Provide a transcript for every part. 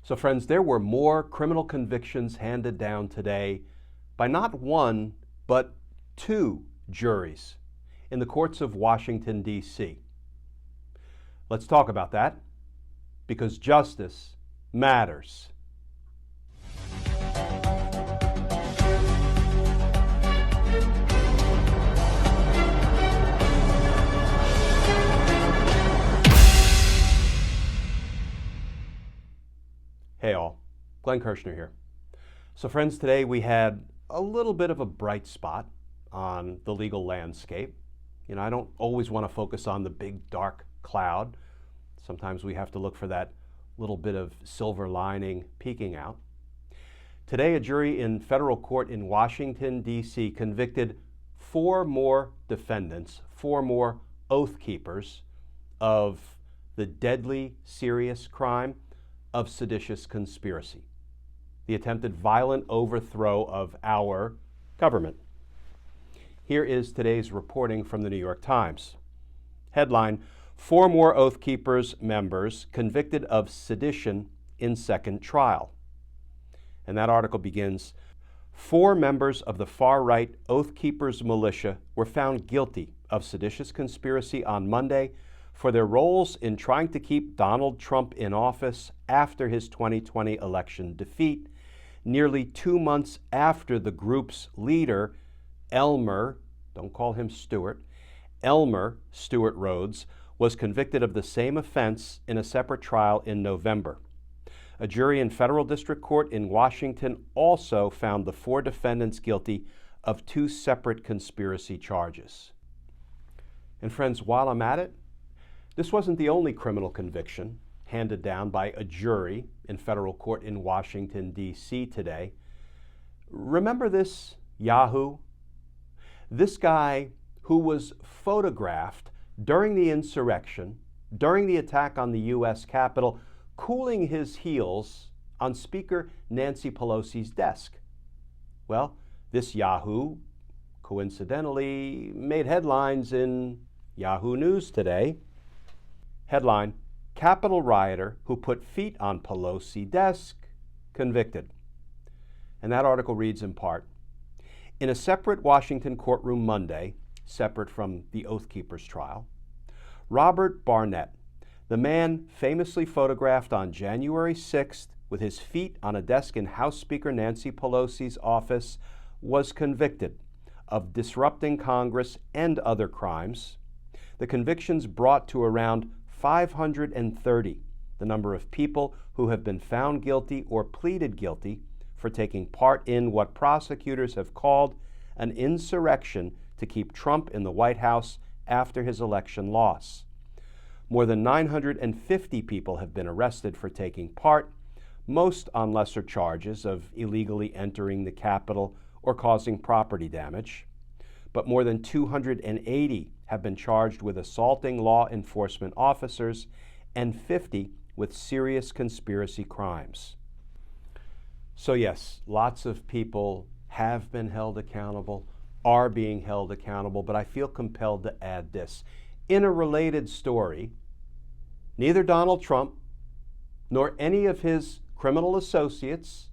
So friends, there were more criminal convictions handed down today by not one, but two juries in the courts of Washington, D.C. Let's talk about that, because justice matters. Hey all, Glenn Kirshner here. So friends, today we had a little bit of a bright spot on the legal landscape. You know, I don't always want to focus on the big dark cloud. Sometimes we have to look for that little bit of silver lining peeking out. Today, a jury in federal court in Washington, D.C. convicted four more defendants, four more oath keepers of the deadly, serious crime of seditious conspiracy, the attempted violent overthrow of our government. Here is today's reporting from the New York Times. Headline: Four more Oath Keepers members convicted of sedition in second trial. And that article begins, four members of the far-right Oath Keepers militia were found guilty of seditious conspiracy on Monday for their roles in trying to keep Donald Trump in office after his 2020 election defeat, nearly 2 months after the group's leader, Elmer, don't call him Stewart, Elmer Stewart Rhodes, was convicted of the same offense in a separate trial in November. A jury in federal district court in Washington also found the four defendants guilty of two separate conspiracy charges. And friends, while I'm at it, this wasn't the only criminal conviction handed down by a jury in federal court in Washington, D.C. today. Remember this Yahoo? This guy who was photographed during the insurrection, during the attack on the U.S. Capitol, cooling his heels on Speaker Nancy Pelosi's desk. Well, this Yahoo coincidentally made headlines in Yahoo News today. Headline: Capitol rioter who put feet on Pelosi desk convicted. And that article reads in part, in a separate Washington courtroom Monday, separate from the Oath Keepers trial, Robert Barnett, the man famously photographed on January 6th with his feet on a desk in House Speaker Nancy Pelosi's office, was convicted of disrupting Congress and other crimes. The convictions brought to around 530 the number of people who have been found guilty or pleaded guilty for taking part in what prosecutors have called an insurrection to keep Trump in the White House after his election loss. More than 950 people have been arrested for taking part, most on lesser charges of illegally entering the Capitol or causing property damage. But more than 280 have been charged with assaulting law enforcement officers and 50 with serious conspiracy crimes. So yes, lots of people have been held accountable, are being held accountable, but I feel compelled to add this. In a related story, neither Donald Trump nor any of his criminal associates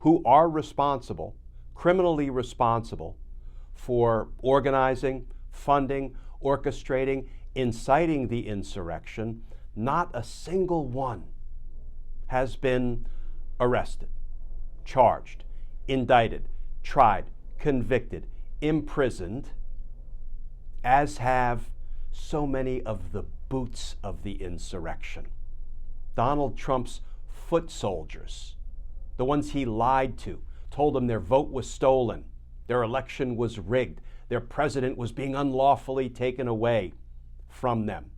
who are responsible, criminally responsible, for organizing, funding, orchestrating, inciting the insurrection, not a single one has been arrested, charged, indicted, tried, convicted, imprisoned, as have so many of the boots of the insurrection. Donald Trump's foot soldiers, the ones he lied to, told them their vote was stolen, their election was rigged, their president was being unlawfully taken away from them.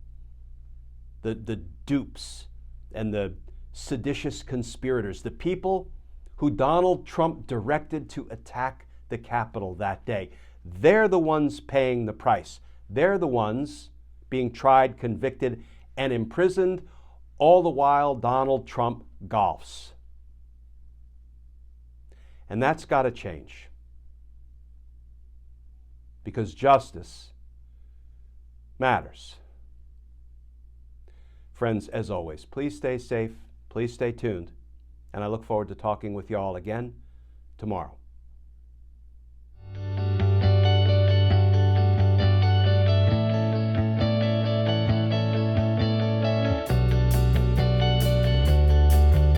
The dupes and the seditious conspirators, the people who Donald Trump directed to attack the Capitol that day, they're the ones paying the price. They're the ones being tried, convicted, and imprisoned, all the while Donald Trump golfs. And that's got to change. Because justice matters. Friends, as always, please stay safe, please stay tuned, and I look forward to talking with you all again tomorrow.